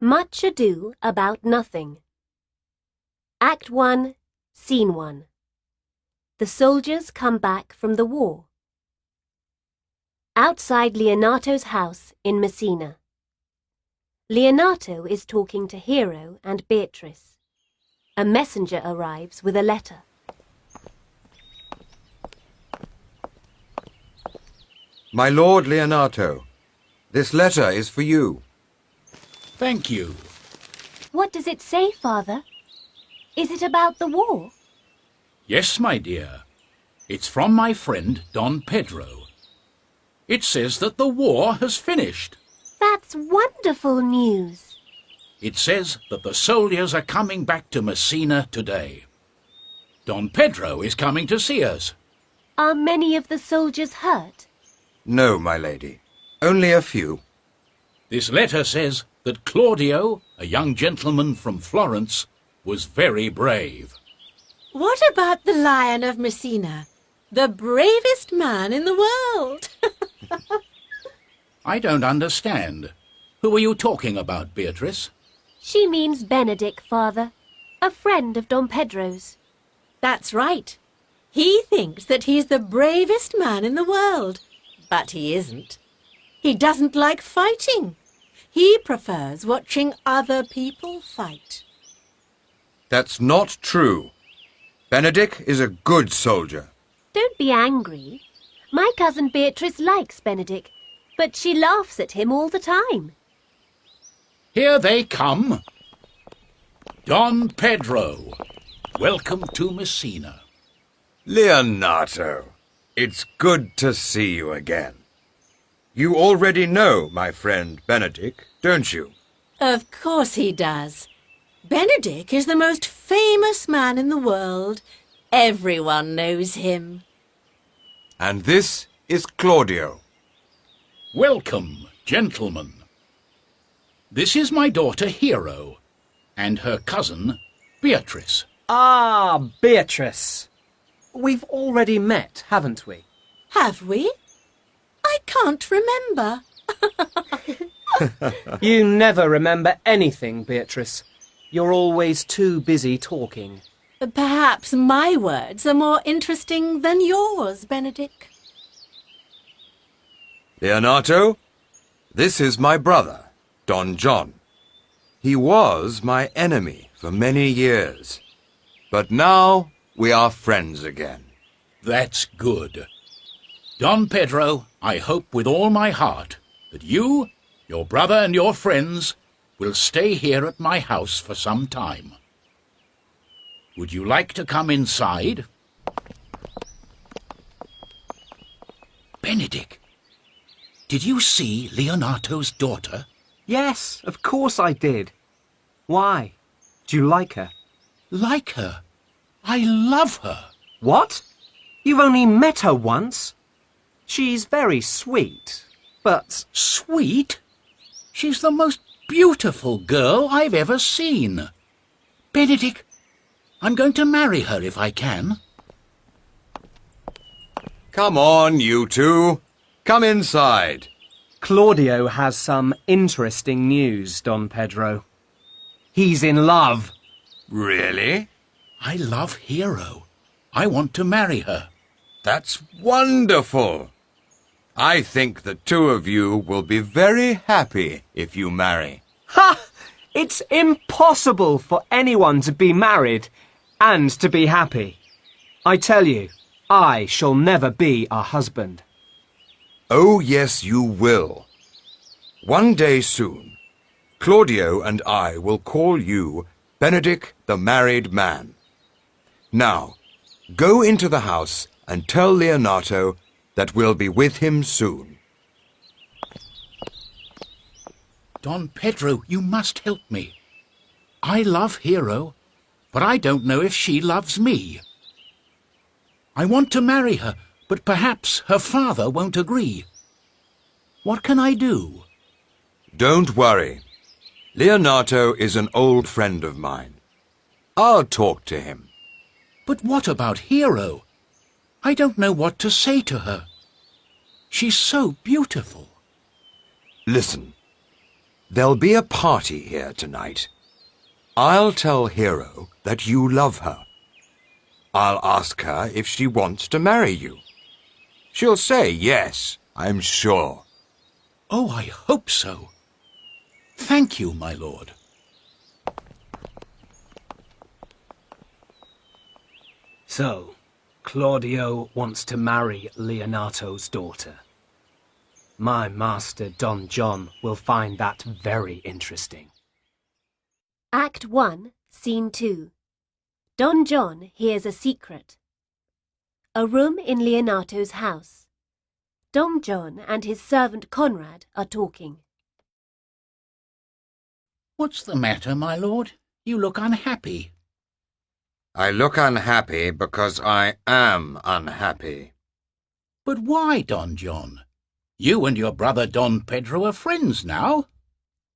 Much Ado About Nothing. Act 1, Scene 1. The soldiers come back from the war. Outside Leonato's house in Messina. Leonato is talking to Hero and Beatrice. A messenger arrives with a letter. My Lord Leonato, this letter is for you. Thank you. What does it say, Father? Is it about the war? Yes, my dear. It's from my friend Don Pedro. It says that the war has finished. That's wonderful news. It says that the soldiers are coming back to Messina today. Don Pedro is coming to see us. Are many of the soldiers hurt? No, my lady. Only a few. This letter says that Claudio, a young gentleman from Florence, was very brave. What about the Lion of Messina? The bravest man in the world. I don't understand. Who are you talking about, Beatrice? She means Benedict, Father. A friend of Don Pedro's. That's right. He thinks that he's the bravest man in the world, but he isn't. He doesn't like fighting. He prefers watching other people fight. That's not true. Benedict is a good soldier. Don't be angry. My cousin Beatrice likes Benedict, but she laughs at him all the time. Here they come. Don Pedro, welcome to Messina. Leonato, it's good to see you again. You already know my friend Benedict, don't you? Of course he does. Benedict is the most famous man in the world. Everyone knows him. And this is Claudio. Welcome, gentlemen. This is my daughter Hero, and her cousin Beatrice. Ah, Beatrice. We've already met, haven't we? Have we? I can't remember. You never remember anything, Beatrice. You're always too busy talking. Perhaps my words are more interesting than yours, Benedict. Leonato, this is my brother, Don John. He was my enemy for many years, but now we are friends again. That's good. Don Pedro, I hope with all my heart that you, your brother and your friends will stay here at my house for some time. Would you like to come inside? Benedict, did you see Leonato's daughter? Yes, of course I did. Why? Do you like her? Like her? I love her. What? You've only met her once? She's very sweet, but... Sweet? She's the most beautiful girl I've ever seen. Benedict, I'm going to marry her if I can. Come on, you two. Come inside. Claudio has some interesting news, Don Pedro. He's in love. Really? I love Hero. I want to marry her. That's wonderful. I think the two of you will be very happy if you marry. Ha! It's impossible for anyone to be married and to be happy. I tell you, I shall never be a husband. Oh, yes, you will. One day soon, Claudio and I will call you Benedict the Married Man. Now, go into the house and tell Leonato that we'll be with him soon. Don Pedro, you must help me. I love Hero, but I don't know if she loves me. I want to marry her, but perhaps her father won't agree. What can I do? Don't worry. Leonato is an old friend of mine. I'll talk to him. But what about Hero? I don't know what to say to her. She's so beautiful. Listen. There'll be a party here tonight. I'll tell Hero that you love her. I'll ask her if she wants to marry you. She'll say yes, I'm sure. Oh, I hope so. Thank you, my lord. So, Claudio wants to marry Leonato's daughter. My master Don John will find that very interesting. Act 1, Scene 2. Don John hears a secret. A room in Leonato's house. Don John and his servant Conrad are talking. What's the matter, my lord? You look unhappy. I look unhappy because I am unhappy. But why, Don John? You and your brother Don Pedro are friends now.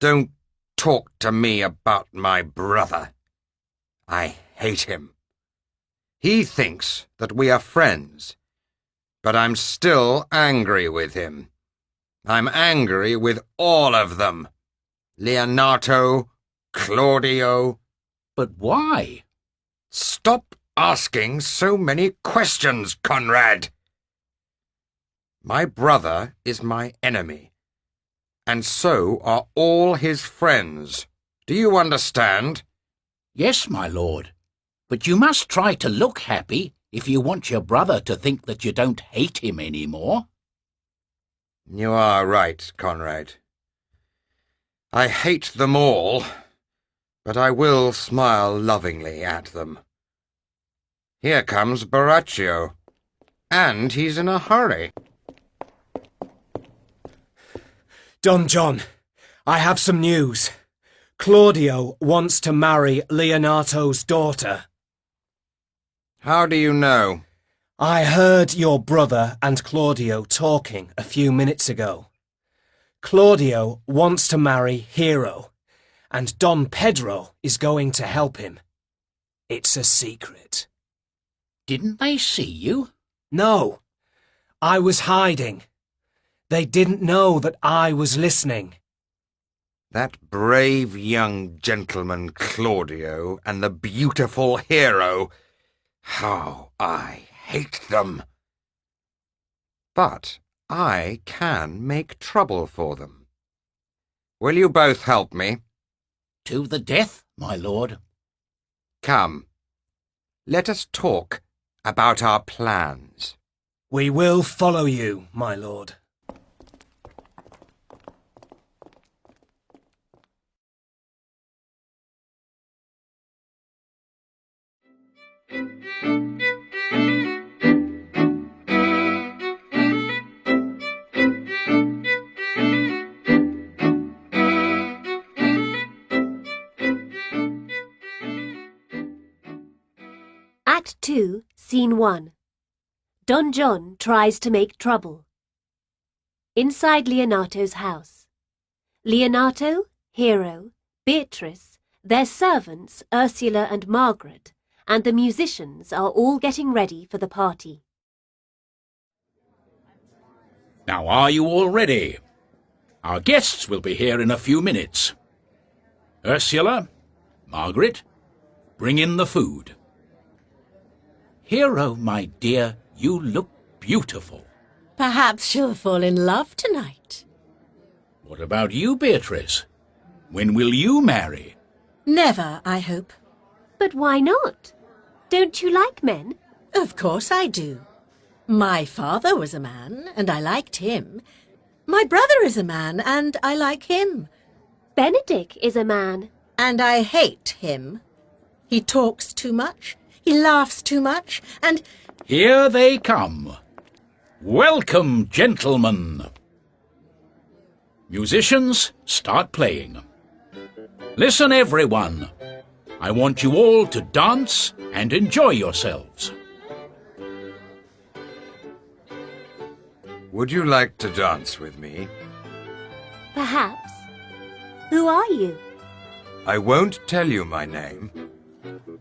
Don't talk to me about my brother. I hate him. He thinks that we are friends, but I'm still angry with him. I'm angry with all of them. Leonato, Claudio. But why? Stop asking so many questions, Conrad. My brother is my enemy, and so are all his friends. Do you understand? Yes, my lord. But you must try to look happy if you want your brother to think that you don't hate him any more. You are right, Conrad. I hate them all, but I will smile lovingly at them. Here comes Baraccio, and he's in a hurry. Don John, I have some news. Claudio wants to marry Leonato's daughter. How do you know? I heard your brother and Claudio talking a few minutes ago. Claudio wants to marry Hero, and Don Pedro is going to help him. It's a secret. Didn't they see you? No, I was hiding. They didn't know that I was listening. That brave young gentleman Claudio and the beautiful Hero. How I hate them. But I can make trouble for them. Will you both help me? To the death, my lord. Come, let us talk about our plans. We will follow you, my lord. Act 2, Scene 1. Don John tries to make trouble. Inside Leonato's house. Leonato, Hero, Beatrice, their servants Ursula and Margaret, and the musicians are all getting ready for the party. Now are you all ready? Our guests will be here in a few minutes. Ursula, Margaret, bring in the food. Hero, my dear, you look beautiful. Perhaps she'll fall in love tonight. What about you, Beatrice? When will you marry? Never, I hope. But why not? Don't you like men? Of course I do. My father was a man, and I liked him. My brother is a man, and I like him. Benedick is a man. And I hate him. He talks too much, he laughs too much, and... Here they come. Welcome, gentlemen. Musicians, start playing. Listen, everyone. I want you all to dance and enjoy yourselves. Would you like to dance with me? Perhaps. Who are you? I won't tell you my name.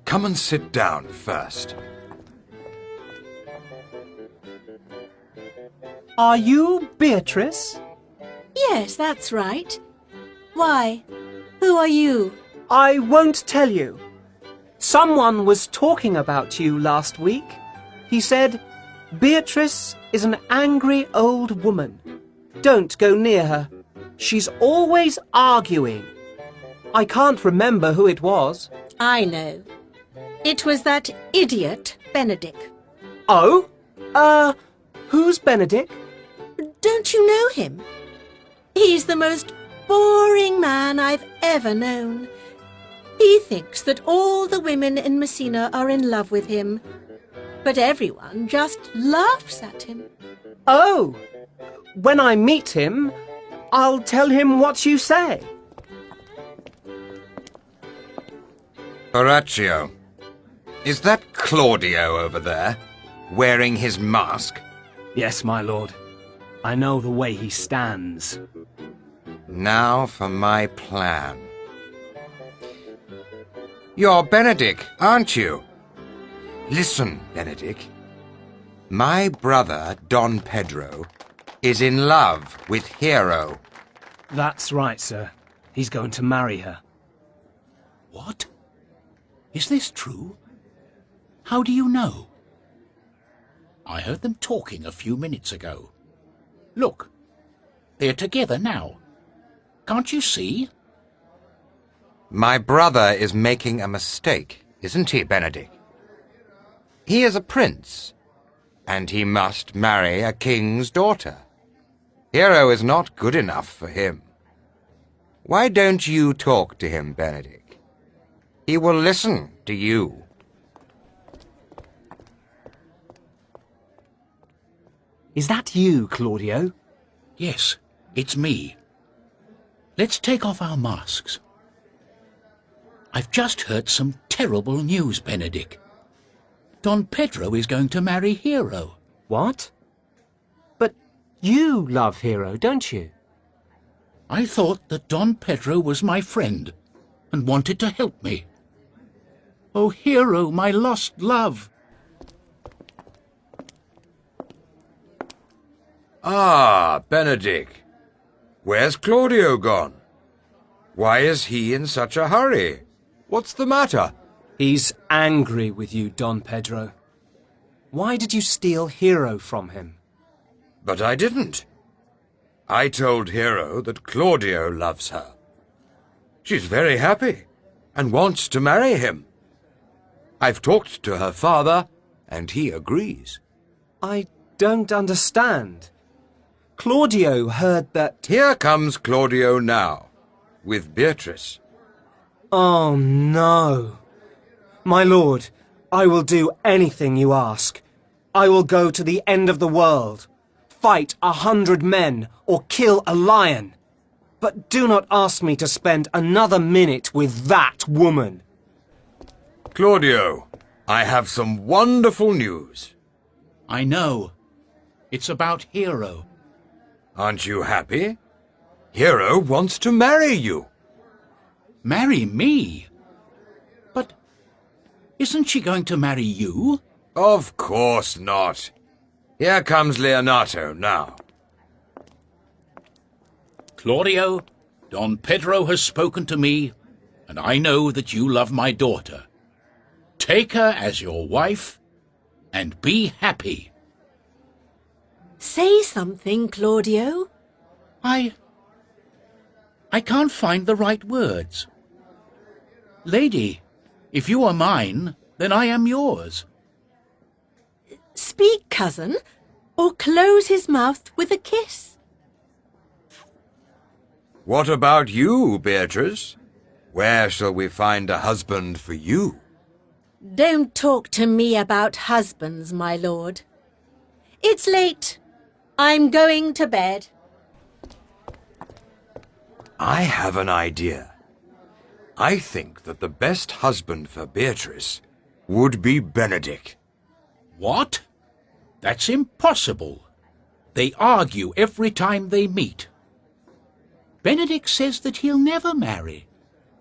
Come and sit down first. Are you Beatrice? Yes, that's right. Why? Who are you? I won't tell you. Someone was talking about you last week. He said, Beatrice is an angry old woman. Don't go near her. She's always arguing. I can't remember who it was. I know. It was that idiot, Benedict. Oh? Who's Benedict? Don't you know him? He's the most boring man I've ever known. He thinks that all the women in Messina are in love with him, but everyone just laughs at him. Oh, when I meet him, I'll tell him what you say. Horatio, is that Claudio over there, wearing his mask? Yes, my lord. I know the way he stands. Now for my plan. You're Benedict, aren't you? Listen, Benedict. My brother, Don Pedro, is in love with Hero. That's right, sir. He's going to marry her. What? Is this true? How do you know? I heard them talking a few minutes ago. Look, they're together now. Can't you see? My brother is making a mistake, isn't he, Benedict? He is a prince, and he must marry a king's daughter. Hero is not good enough for him. Why don't you talk to him, Benedict? He will listen to you. Is that you, Claudio? Yes, it's me. Let's take off our masks. I've just heard some terrible news, Benedict. Don Pedro is going to marry Hero. What? But you love Hero, don't you? I thought that Don Pedro was my friend and wanted to help me. Oh, Hero, my lost love! Ah, Benedict. Where's Claudio gone? Why is he in such a hurry? What's the matter? He's angry with you, Don Pedro. Why did you steal Hero from him? But I didn't. I told Hero that Claudio loves her. She's very happy and wants to marry him. I've talked to her father, and he agrees. I don't understand. Claudio heard that... Here comes Claudio now, with Beatrice. Oh, no. My lord, I will do anything you ask. I will go to the end of the world, fight 100 men, or kill a lion. But do not ask me to spend another minute with that woman. Claudio, I have some wonderful news. I know. It's about Hero. Aren't you happy? Hero wants to marry you. Marry me? But isn't she going to marry you? Of course not. Here comes Leonato now. Claudio, Don Pedro has spoken to me, and I know that you love my daughter. Take her as your wife, and be happy. Say something, Claudio. I can't find the right words. Lady, if you are mine, then I am yours. Speak, cousin, or close his mouth with a kiss. What about you, Beatrice? Where shall we find a husband for you? Don't talk to me about husbands, my lord. It's late. I'm going to bed. I have an idea. I think that the best husband for Beatrice would be Benedict. What? That's impossible. They argue every time they meet. Benedict says that he'll never marry.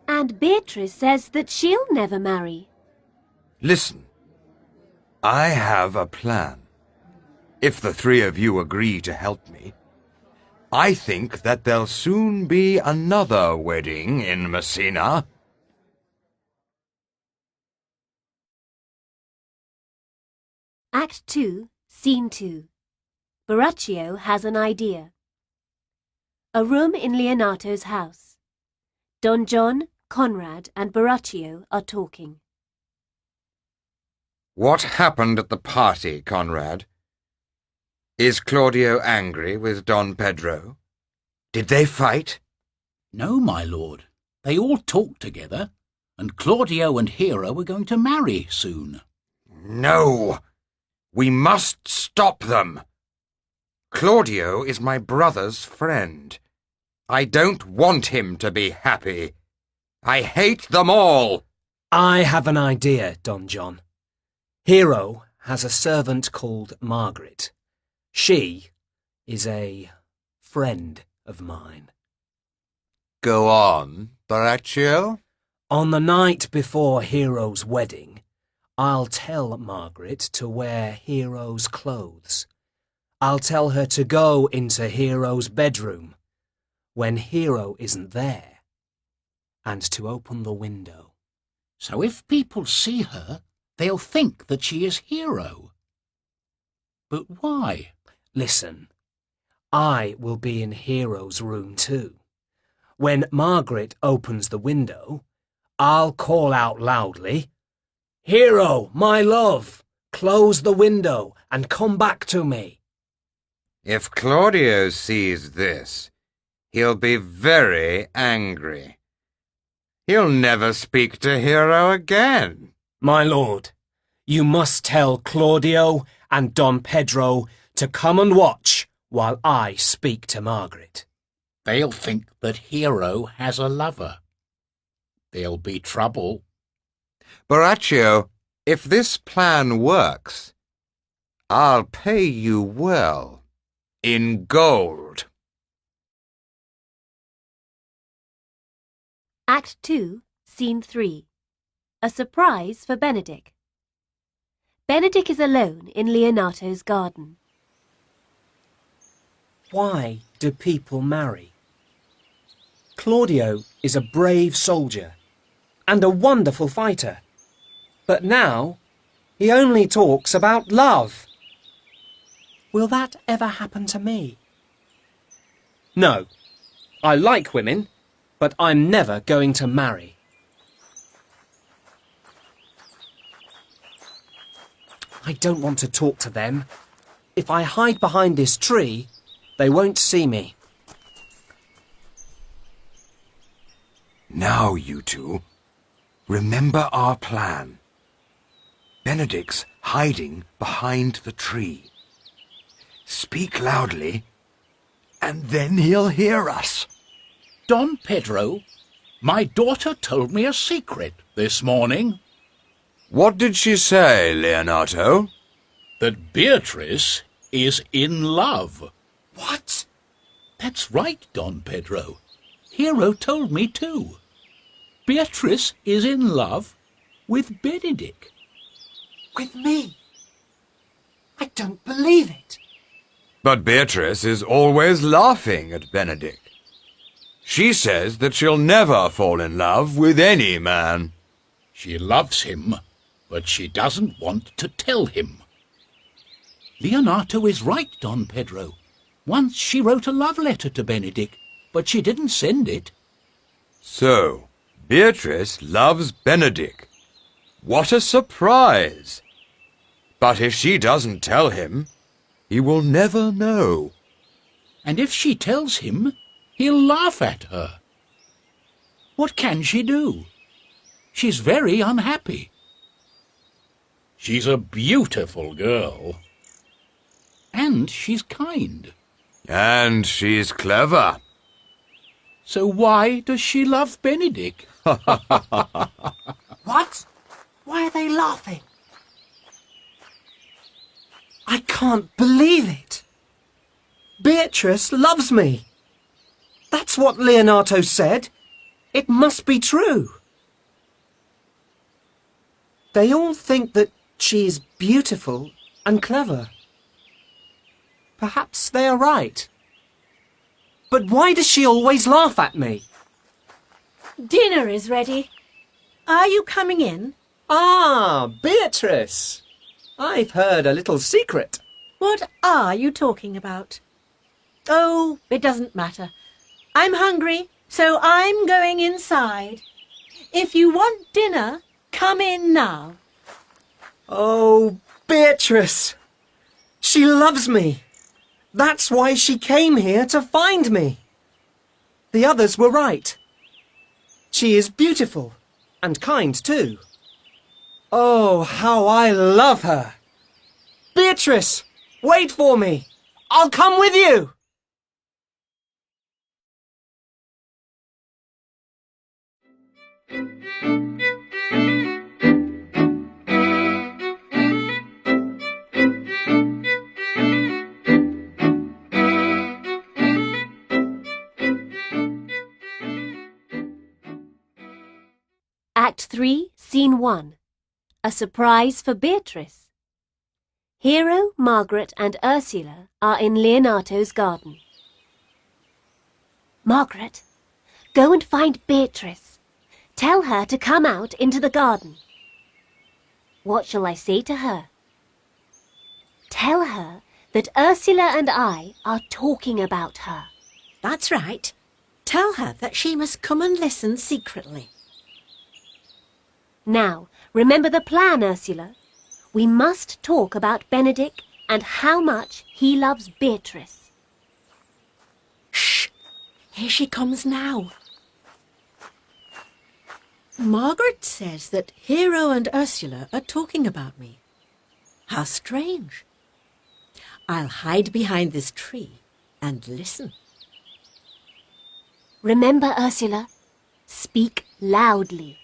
And Beatrice says that she'll never marry. Listen, I have a plan. If the three of you agree to help me, I think that there'll soon be another wedding in Messina. Act 2, Scene 2. Baraccio has an idea. A room in Leonato's house. Don John, Conrad, and Baraccio are talking. What happened at the party, Conrad? Is Claudio angry with Don Pedro? Did they fight? No, my lord. They all talked together, and Claudio and Hero are going to marry soon. No! We must stop them! Claudio is my brother's friend. I don't want him to be happy. I hate them all! I have an idea, Don John. Hero has a servant called Margaret. She is a friend of mine. Go on, Baraccio. On the night before Hero's wedding, I'll tell Margaret to wear Hero's clothes. I'll tell her to go into Hero's bedroom when Hero isn't there, and to open the window. So if people see her, they'll think that she is Hero. But why? Listen, I will be in Hero's room too. When Margaret opens the window, I'll call out loudly, "Hero, my love, close the window and come back to me." If Claudio sees this, he'll be very angry. He'll never speak to Hero again. My lord, you must tell Claudio and Don Pedro to come and watch while I speak to Margaret. They'll think that Hero has a lover. There'll be trouble. Baraccio, if this plan works, I'll pay you well, in gold. Act 2, Scene 3. A surprise for Benedick. Benedick is alone in Leonato's garden. Why do people marry? Claudio is a brave soldier and a wonderful fighter. But now he only talks about love. Will that ever happen to me? No. I like women, but I'm never going to marry. I don't want to talk to them. If I hide behind this tree, they won't see me. Now, you two, remember our plan. Benedick's hiding behind the tree. Speak loudly, and then he'll hear us. Don Pedro, my daughter told me a secret this morning. What did she say, Leonato? That Beatrice is in love. What? That's right, Don Pedro. Hero told me too. Beatrice is in love with Benedick. With me? I don't believe it. But Beatrice is always laughing at Benedick. She says that she'll never fall in love with any man. She loves him, but she doesn't want to tell him. Leonato is right, Don Pedro. Once she wrote a love letter to Benedick, but she didn't send it. So, Beatrice loves Benedick. What a surprise! But if she doesn't tell him, he will never know. And if she tells him, he'll laugh at her. What can she do? She's very unhappy. She's a beautiful girl. And she's kind. And she's clever. So why does she love Benedick? What? Why are they laughing? I can't believe it. Beatrice loves me. That's what Leonato said. It must be true. They all think that she is beautiful and clever. Perhaps they are right. But why does she always laugh at me? Dinner is ready. Are you coming in? Ah, Beatrice! I've heard a little secret. What are you talking about? Oh, it doesn't matter. I'm hungry, so I'm going inside. If you want dinner, come in now. Oh, Beatrice! She loves me. That's why she came here to find me. The others were right. She is beautiful and kind too. Oh, how I love her. Beatrice, wait for me. I'll come with you. Act 3, Scene 1. A surprise for Beatrice. Hero, Margaret and Ursula are in Leonato's garden. Margaret, go and find Beatrice. Tell her to come out into the garden. What shall I say to her? Tell her that Ursula and I are talking about her. That's right. Tell her that she must come and listen secretly. Now, remember the plan, Ursula. We must talk about Benedick and how much he loves Beatrice. Shh! Here she comes now. Margaret says that Hero and Ursula are talking about me. How strange. I'll hide behind this tree and listen. Remember, Ursula, speak loudly.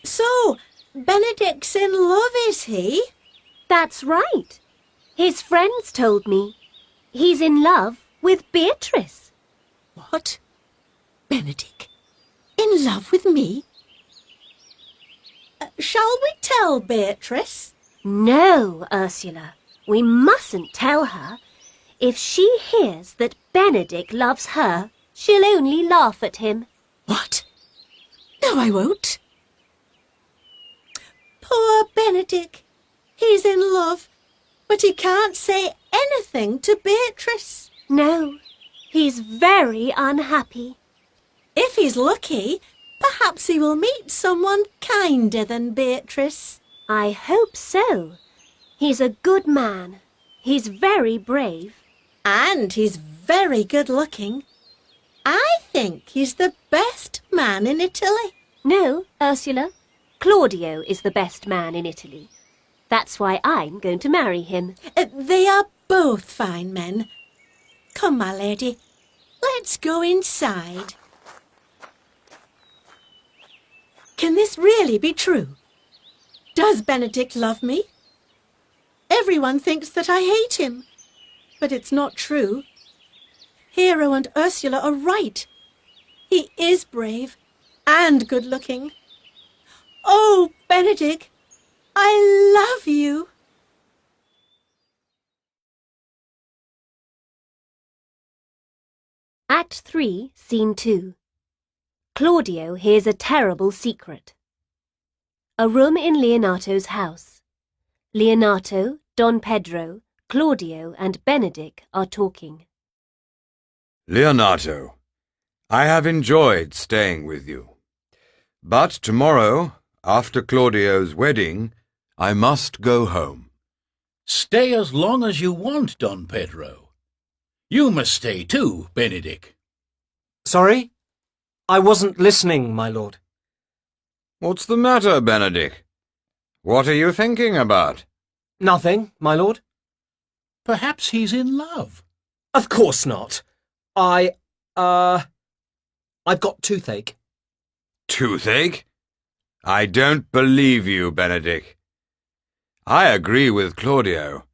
So, Benedick's in love, is he? That's right. His friends told me he's in love with Beatrice. What? Benedick? In love with me? Shall we tell Beatrice? No, Ursula, we mustn't tell her. If she hears that Benedick loves her, she'll only laugh at him. What? No, I won't. Poor Benedick. He's in love, but he can't say anything to Beatrice. No, he's very unhappy. If he's lucky, perhaps he will meet someone kinder than Beatrice. I hope so. He's a good man. He's very brave. And he's very good-looking. I think he's the best man in Italy. No, Ursula, Claudio is the best man in Italy. That's why I'm going to marry him. They are both fine men. Come, my lady, let's go inside. Can this really be true? Does Benedick love me? Everyone thinks that I hate him, but it's not true. Hero and Ursula are right. He is brave and good-looking. Oh, Benedick, I love you. Act 3, Scene 2. Claudio hears a terrible secret. A room in Leonato's house. Leonato, Don Pedro, Claudio and Benedick are talking. Leonato, I have enjoyed staying with you. But tomorrow, after Claudio's wedding, I must go home. Stay as long as you want, Don Pedro. You must stay too, Benedick. Sorry? I wasn't listening, my lord. What's the matter, Benedick? What are you thinking about? Nothing, my lord. Perhaps he's in love. Of course not. I've got toothache. Toothache? I don't believe you, Benedick. I agree with Claudio.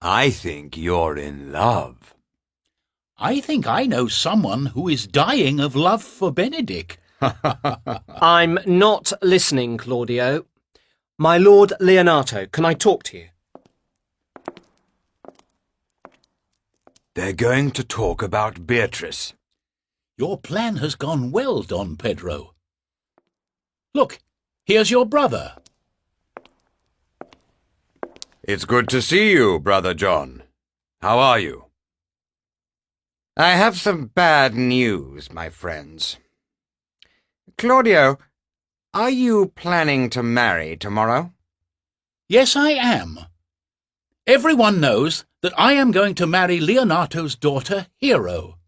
I think you're in love. I think I know someone who is dying of love for Benedick. I'm not listening, Claudio. My lord Leonato, can I talk to you? They're going to talk about Beatrice. Your plan has gone well, Don Pedro. Look, here's your brother. It's good to see you, Brother John. How are you? I have some bad news, my friends. Claudio, are you planning to marry tomorrow? Yes, I am. Everyone knows that I am going to marry Leonato's daughter, Hero.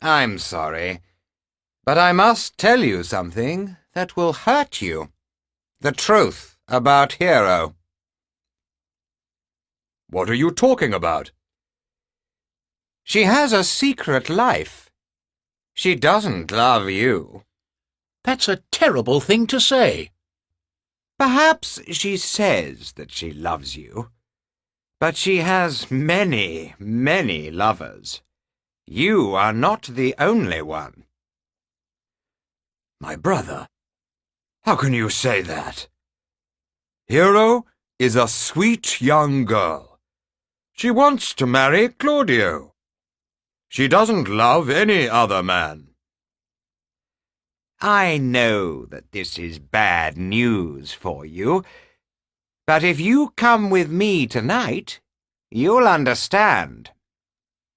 I'm sorry, but I must tell you something that will hurt you. The truth about Hero. What are you talking about? She has a secret life. She doesn't love you. That's a terrible thing to say. Perhaps she says that she loves you, but she has many, many lovers. You are not the only one. My brother, how can you say that? Hero is a sweet young girl. She wants to marry Claudio. She doesn't love any other man. I know that this is bad news for you, but if you come with me tonight, you'll understand.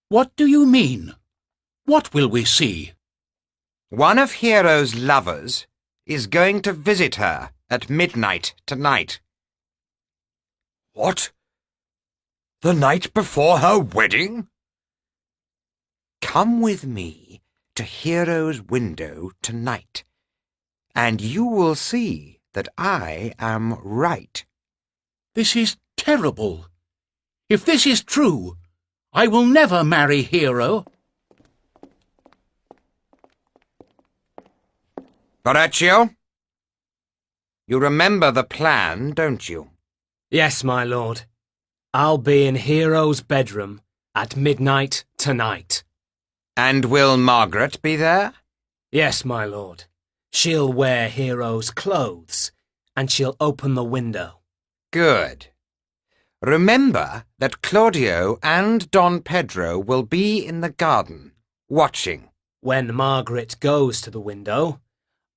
What do you mean? What will we see? One of Hero's lovers is going to visit her at midnight tonight. What? The night before her wedding? Come with me to Hero's window tonight, and you will see that I am right. This is terrible. If this is true, I will never marry Hero. Borachio, you remember the plan, don't you? Yes, my lord. I'll be in Hero's bedroom at midnight tonight. And will Margaret be there? Yes, my lord. She'll wear Hero's clothes, and she'll open the window. Good. Remember that Claudio and Don Pedro will be in the garden, watching. When Margaret goes to the window,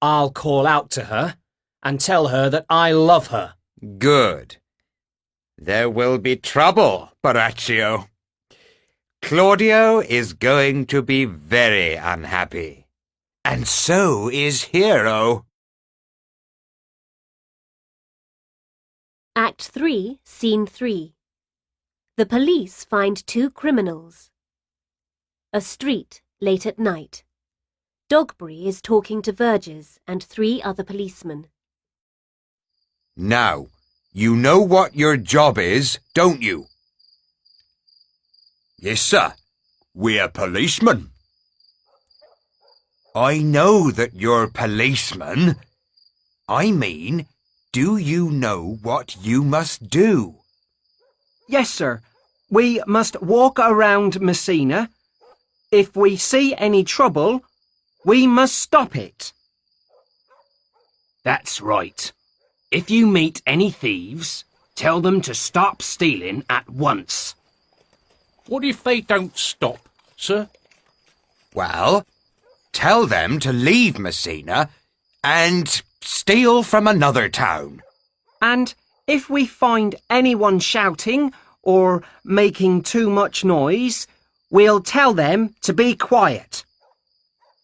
I'll call out to her and tell her that I love her. Good. There will be trouble, Borachio. Claudio is going to be very unhappy. And so is Hero. Act 3, Scene 3. The police find two criminals. A street, late at night. Dogberry is talking to Verges and 3 other policemen. Now, you know what your job is, don't you? Yes, sir. We're policemen. I know that you're policemen. I mean, do you know what you must do? Yes, sir. We must walk around Messina. If we see any trouble, we must stop it. That's right. If you meet any thieves, tell them to stop stealing at once. What if they don't stop, sir? Well, tell them to leave Messina and steal from another town. And if we find anyone shouting or making too much noise, we'll tell them to be quiet.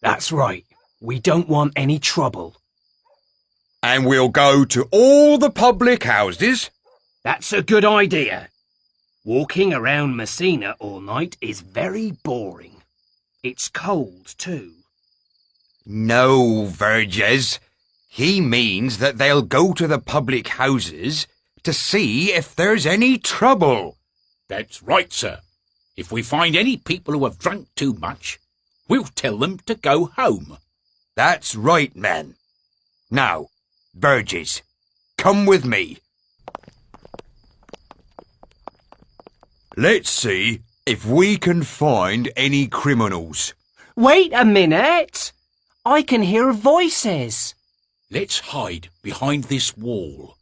That's right. We don't want any trouble. And we'll go to all the public houses. That's a good idea. Walking around Messina all night is very boring. It's cold, too. No, Verges. He means that they'll go to the public houses to see if there's any trouble. That's right, sir. If we find any people who have drunk too much, we'll tell them to go home. That's right, men. Now, Verges, come with me. Let's see if we can find any criminals. Wait a minute. I can hear voices. Let's hide behind this wall.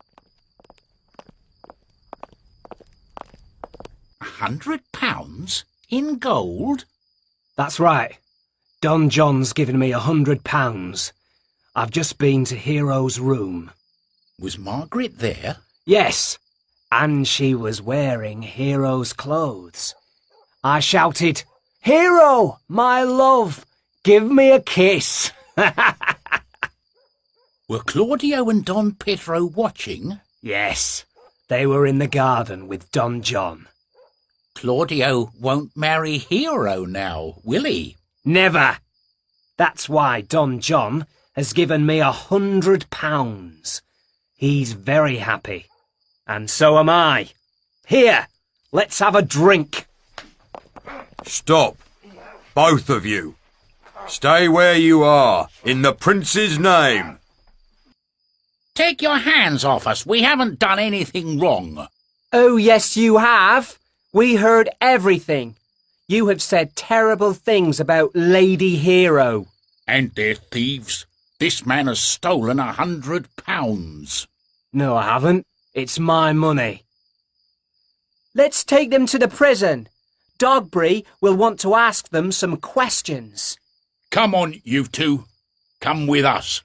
£100? In gold? That's right. Don John's given me £100. I've just been to Hero's room. Was Margaret there? Yes, and she was wearing Hero's clothes. I shouted, "Hero, my love, give me a kiss." Were Claudio and Don Pedro watching? Yes, they were in the garden with Don John. Claudio won't marry Hero now, will he? Never. That's why Don John has given me £100. He's very happy. And so am I. Here, let's have a drink. Stop, both of you. Stay where you are, in the Prince's name. Take your hands off us. We haven't done anything wrong. Oh, yes, you have. We heard everything. You have said terrible things about Lady Hero. And they're thieves. This man has stolen £100. No, I haven't. It's my money. Let's take them to the prison. Dogberry will want to ask them some questions. Come on, you two. Come with us.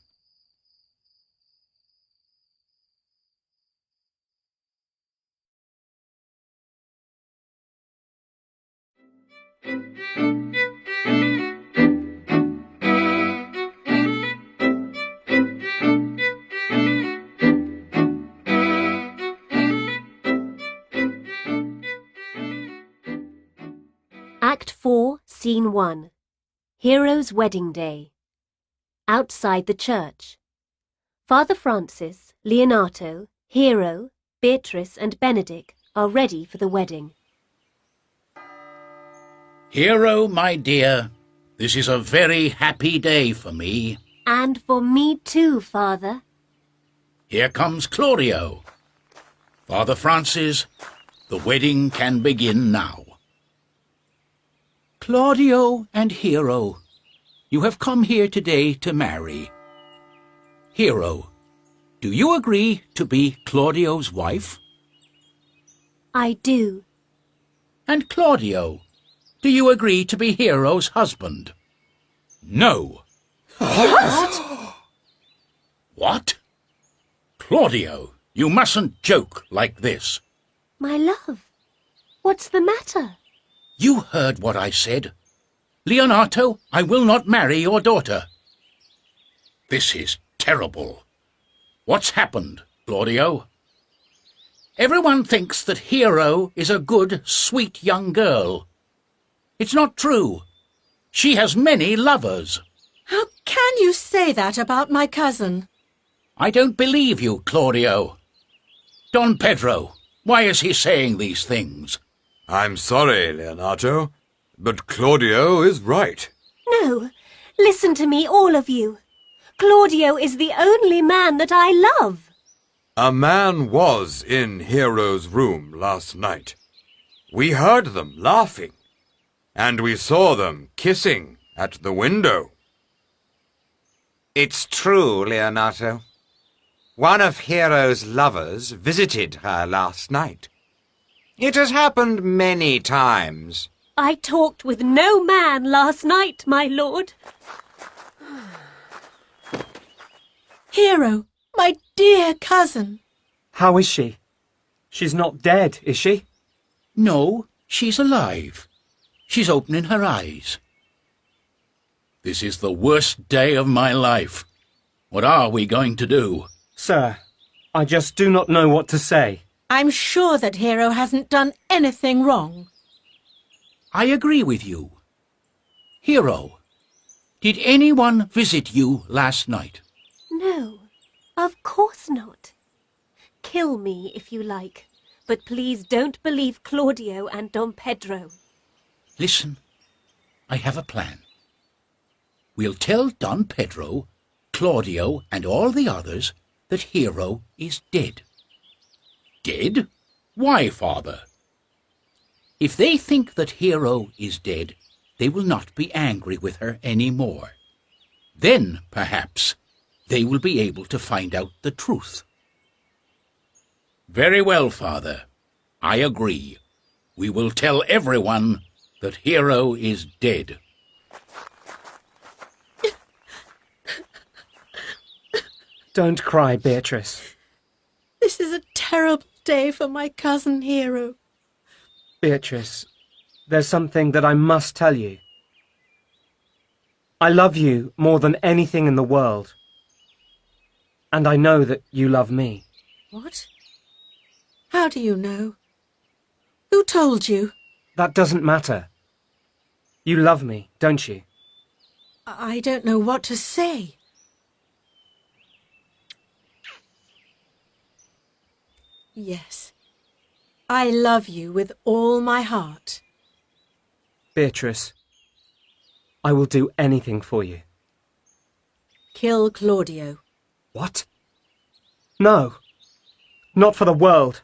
Act 4, Scene 1. Hero's wedding day. Outside the church. Father Francis, Leonato, Hero, Beatrice and Benedict are ready for the wedding. Hero, my dear, this is a very happy day for me. And for me too, Father. Here comes Claudio. Father Francis, the wedding can begin now. Claudio and Hero, you have come here today to marry. Hero, do you agree to be Claudio's wife? I do. And Claudio, do you agree to be Hero's husband? No. What? What? Claudio, you mustn't joke like this. My love, what's the matter? You heard what I said. Leonato, I will not marry your daughter. This is terrible. What's happened, Claudio? Everyone thinks that Hero is a good, sweet young girl. It's not true. She has many lovers. How can you say that about my cousin? I don't believe you, Claudio. Don Pedro, why is he saying these things? I'm sorry, Leonato, but Claudio is right. No, listen to me, all of you. Claudio is the only man that I love. A man was in Hero's room last night. We heard them laughing, and we saw them kissing at the window. It's true, Leonato. One of Hero's lovers visited her last night. It has happened many times. I talked with no man last night, my lord. Hero, my dear cousin. How is she? She's not dead, is she? No, she's alive. She's opening her eyes. This is the worst day of my life. What are we going to do? Sir, I just do not know what to say. I'm sure that Hero hasn't done anything wrong. I agree with you. Hero, did anyone visit you last night? No, of course not. Kill me if you like, but please don't believe Claudio and Don Pedro. Listen, I have a plan. We'll tell Don Pedro, Claudio, and all the others that Hero is dead. Dead? Why, Father? If they think that Hero is dead, they will not be angry with her any more. Then, perhaps, they will be able to find out the truth. Very well, Father. I agree. We will tell everyone that Hero is dead. Don't cry, Beatrice. This is a terrible day for my cousin Hero. Beatrice, there's something that I must tell you. I love you more than anything in the world. And I know that you love me. What? How do you know? Who told you? That doesn't matter. You love me, don't you? I don't know what to say. Yes, I love you with all my heart. Beatrice, I will do anything for you. Kill Claudio. What? No, not for the world.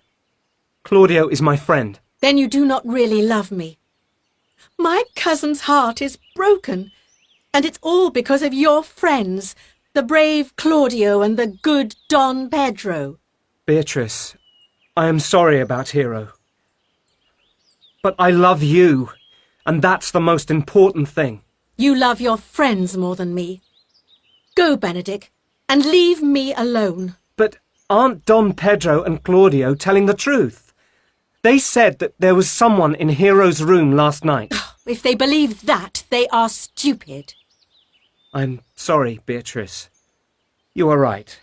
Claudio is my friend. Then you do not really love me. My cousin's heart is broken, and it's all because of your friends, the brave Claudio and the good Don Pedro. Beatrice, I am sorry about Hero. But I love you, and that's the most important thing. You love your friends more than me. Go, Benedict, and leave me alone. But aren't Don Pedro and Claudio telling the truth? They said that there was someone in Hero's room last night. If they believe that, they are stupid. I'm sorry, Beatrice. You are right.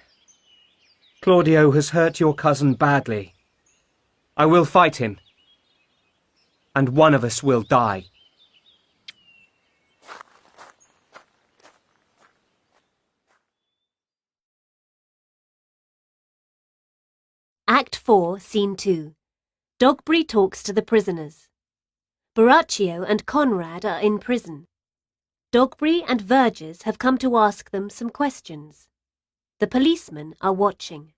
Claudio has hurt your cousin badly. I will fight him. And one of us will die. Act 4, Scene 2. Dogberry talks to the prisoners. Borachio and Conrad are in prison. Dogberry and Verges have come to ask them some questions. The policemen are watching.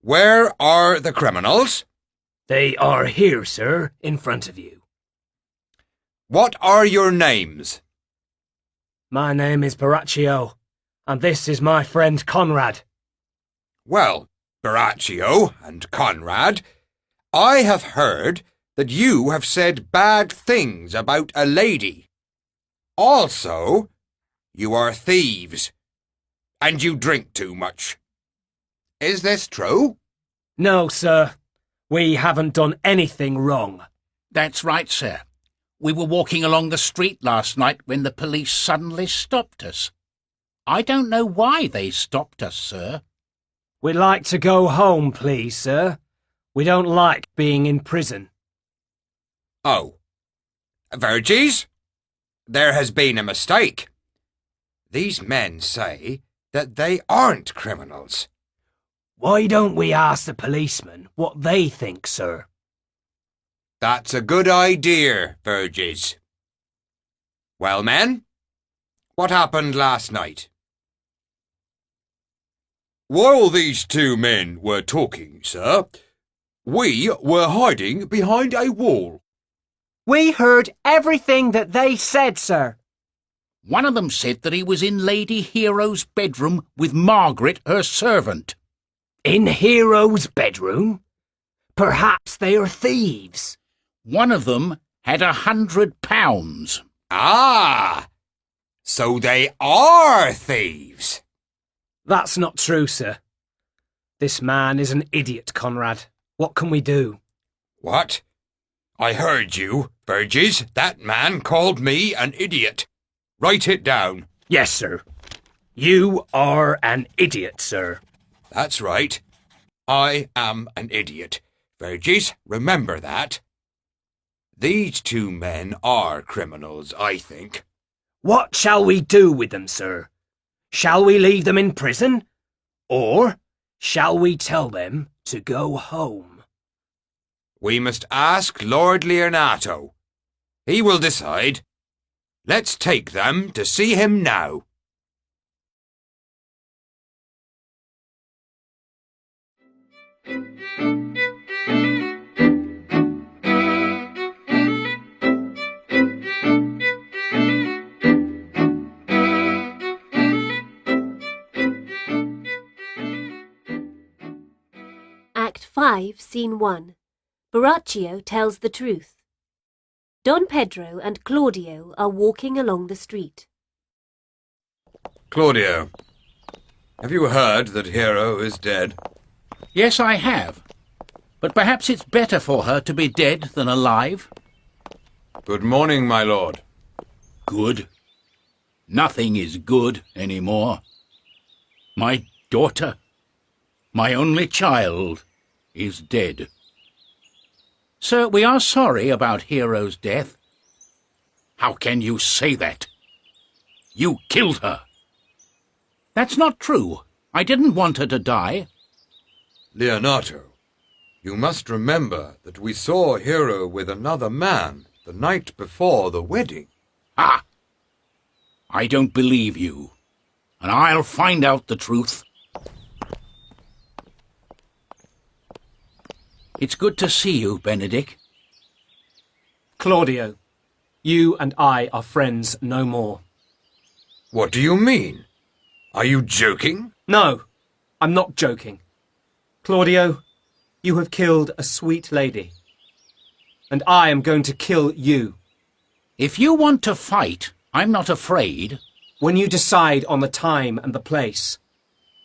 Where are the criminals? They are here, sir, in front of you. What are your names? My name is Borachio, and this is my friend Conrad. Well, Borachio and Conrad, I have heard that you have said bad things about a lady. Also, you are thieves, and you drink too much. Is this true? No, sir. We haven't done anything wrong. That's right, sir. We were walking along the street last night when the police suddenly stopped us. I don't know why they stopped us, sir. We'd like to go home, please, sir. We don't like being in prison. Oh. Verges? There has been a mistake. These men say that they aren't criminals. Why don't we ask the policemen what they think, sir? That's a good idea, Verges. Well, men, what happened last night? While these two men were talking, sir, we were hiding behind a wall. We heard everything that they said, sir. One of them said that he was in Lady Hero's bedroom with Margaret, her servant. In Hero's bedroom? Perhaps they are thieves. One of them had £100. Ah! So they are thieves. That's not true, sir. This man is an idiot, Conrad. What can we do? What? I heard you, Verges. That man called me an idiot. Write it down. Yes, sir. You are an idiot, sir. That's right. I am an idiot. Verges, remember that. These two men are criminals, I think. What shall we do with them, sir? Shall we leave them in prison? Or shall we tell them to go home? We must ask Lord Leonato. He will decide. Let's take them to see him now. Act 5, Scene 1. Borachio tells the truth. Don Pedro and Claudio are walking along the street. Claudio, have you heard that Hero is dead? Yes, I have. But perhaps it's better for her to be dead than alive. Good morning, my lord. Good? Nothing is good anymore. My daughter, my only child, is dead. Sir, we are sorry about Hero's death. How can you say that? You killed her. That's not true. I didn't want her to die. Leonato, you must remember that we saw Hero with another man the night before the wedding. Ah! I don't believe you, and I'll find out the truth. It's good to see you, Benedict. Claudio, you and I are friends no more. What do you mean? Are you joking? No, I'm not joking. Claudio, you have killed a sweet lady. And I am going to kill you. If you want to fight, I'm not afraid. When you decide on the time and the place,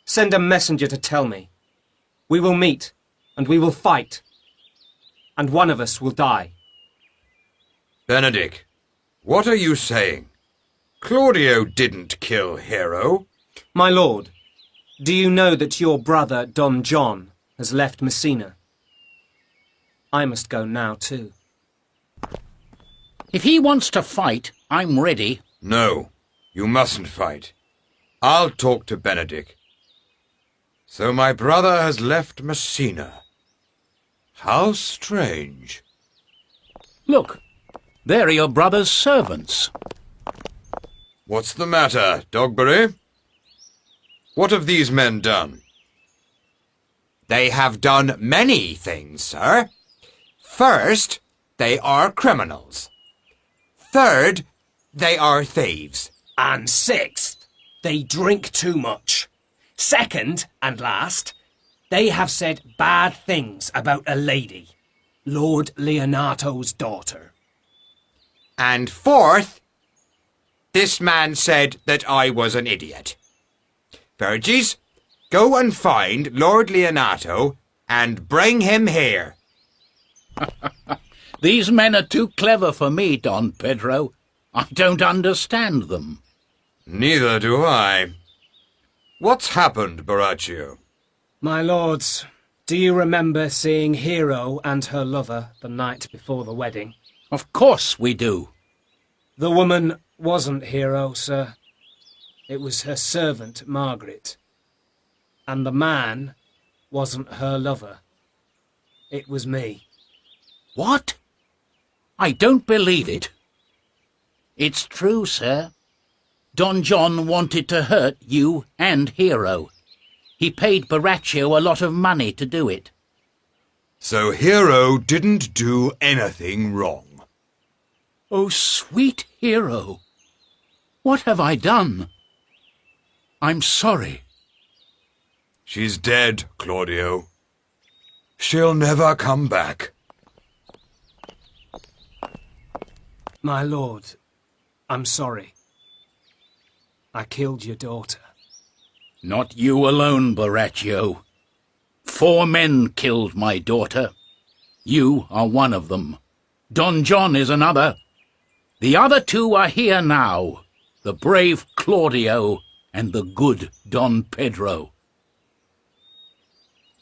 send a messenger to tell me. We will meet, and we will fight. And one of us will die. Benedict, what are you saying? Claudio didn't kill Hero. My lord, do you know that your brother Don John has left Messina? I must go now too. If he wants to fight, I'm ready. No, you mustn't fight. I'll talk to Benedict. So my brother has left Messina. How strange. Look, there are your brother's servants. What's the matter, Dogberry? What have these men done? They have done many things, sir. First, they are criminals. Third, they are thieves. And sixth, they drink too much. Second and last, they have said bad things about a lady, Lord Leonato's daughter. And fourth, this man said that I was an idiot. Verges, go and find Lord Leonato and bring him here. These men are too clever for me, Don Pedro. I don't understand them. Neither do I. What's happened, Borachio? My lords, do you remember seeing Hero and her lover the night before the wedding? Of course we do. The woman wasn't Hero, sir. It was her servant, Margaret. And the man wasn't her lover. It was me. What? I don't believe it. It's true, sir. Don John wanted to hurt you and Hero. He paid Borachio a lot of money to do it. So Hero didn't do anything wrong. Oh, sweet Hero! What have I done? I'm sorry. She's dead, Claudio. She'll never come back. My lord, I'm sorry. I killed your daughter. Not you alone, Borachio. 4 men killed my daughter. You are one of them. Don John is another. The other 2 are here now, the brave Claudio and the good Don Pedro.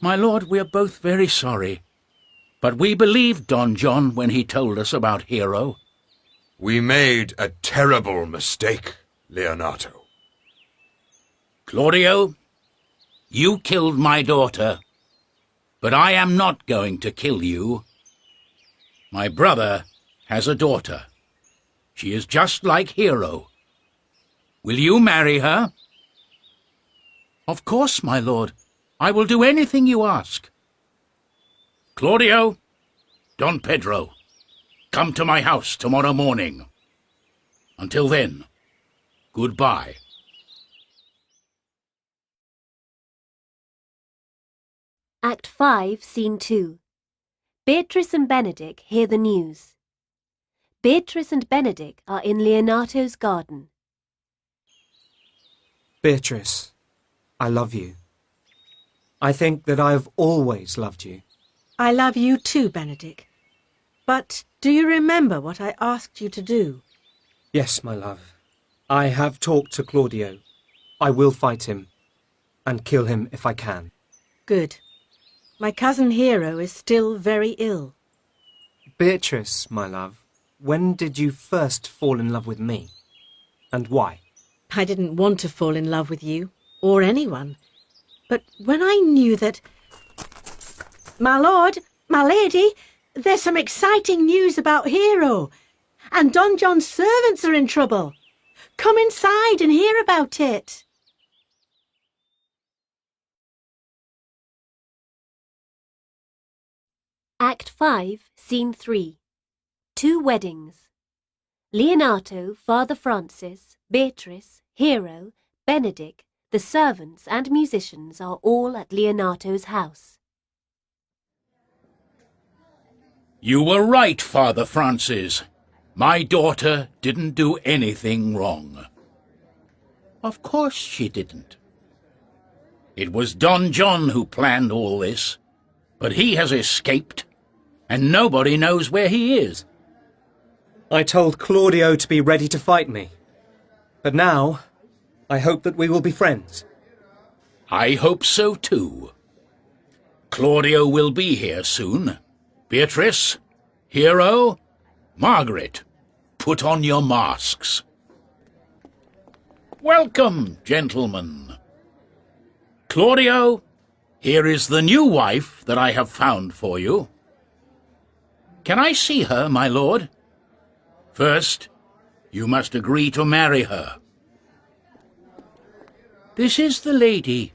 My lord, we are both very sorry, but we believed Don John when he told us about Hero. We made a terrible mistake, Leonato. Claudio, you killed my daughter, but I am not going to kill you. My brother has a daughter. She is just like Hero. Will you marry her? Of course, my lord. I will do anything you ask. Claudio, Don Pedro, come to my house tomorrow morning. Until then, goodbye. Act 5, Scene 2. Beatrice and Benedick hear the news. Beatrice and Benedick are in Leonato's garden. Beatrice, I love you. I think that I have always loved you. I love you too, Benedick. But do you remember what I asked you to do? Yes, my love. I have talked to Claudio. I will fight him and kill him if I can. Good. My cousin Hero is still very ill. Beatrice, my love, when did you first fall in love with me? And why? I didn't want to fall in love with you, or anyone. But when I knew that... My lord, my lady, there's some exciting news about Hero. And Don John's servants are in trouble. Come inside and hear about it. Act 5, Scene 3. 2 weddings. Leonato, Father Francis, Beatrice, Hero, Benedick, the servants and musicians are all at Leonato's house. You were right, Father Francis. My daughter didn't do anything wrong. Of course she didn't. It was Don John who planned all this, but he has escaped, and nobody knows where he is. I told Claudio to be ready to fight me. But now, I hope that we will be friends. I hope so too. Claudio will be here soon. Beatrice, Hero, Margaret, put on your masks. Welcome, gentlemen. Claudio, here is the new wife that I have found for you. Can I see her, my lord? First, you must agree to marry her. This is the lady.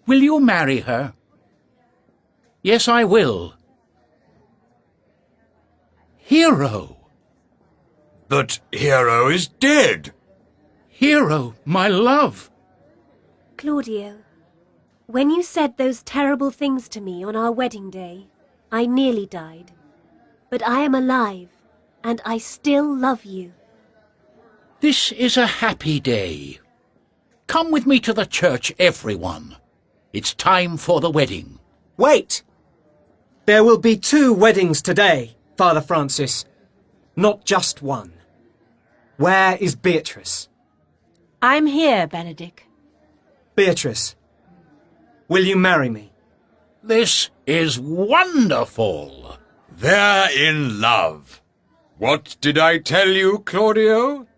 Will you marry her? Yes, I will. Hero! But Hero is dead. Hero, my love! Claudio, when you said those terrible things to me on our wedding day, I nearly died. But I am alive, and I still love you. This is a happy day. Come with me to the church, everyone. It's time for the wedding. Wait! There will be 2 weddings today, Father Francis. Not just one. Where is Beatrice? I'm here, Benedick. Beatrice, will you marry me? This is wonderful. They're in love. What did I tell you, Claudio?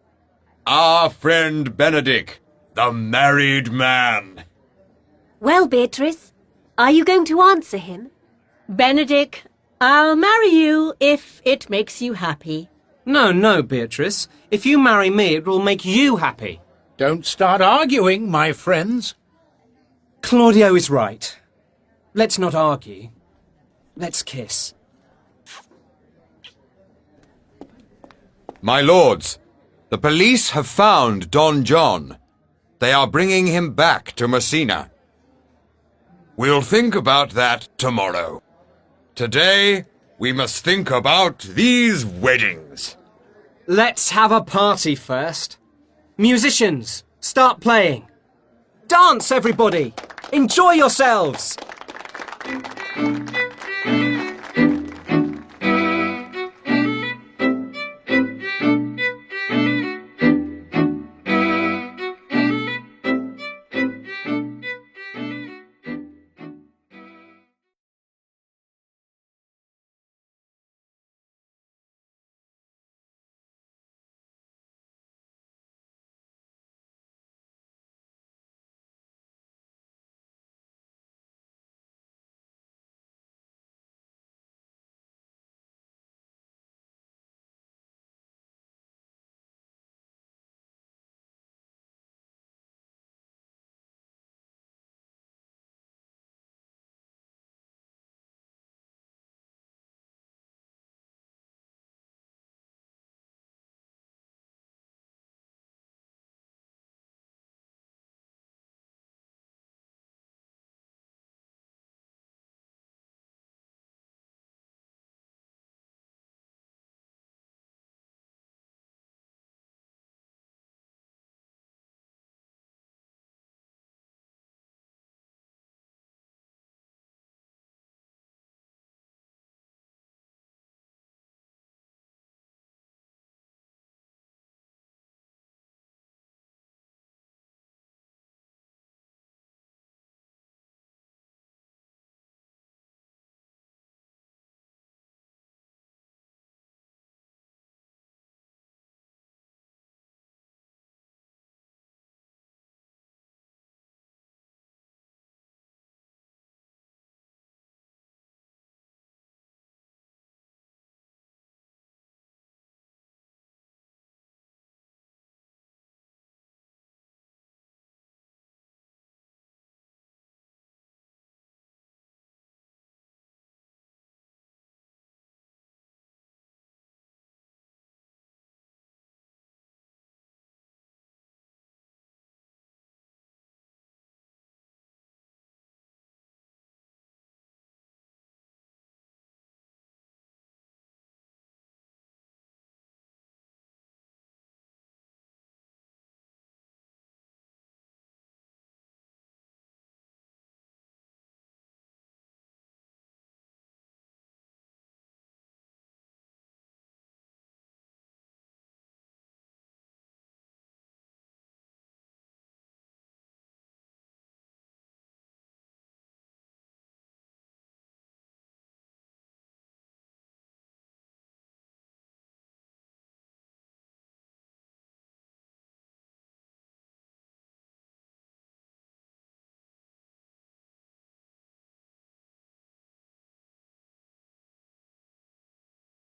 Our friend Benedick, the married man. Well, Beatrice, are you going to answer him? Benedick, I'll marry you if it makes you happy. No, Beatrice. If you marry me, it will make you happy. Don't start arguing, my friends. Claudio is right. Let's not argue. Let's kiss. My lords, the police have found Don John. They are bringing him back to Messina. We'll think about that tomorrow. Today, we must think about these weddings. Let's have a party first. Musicians, start playing. Dance, everybody! Enjoy yourselves!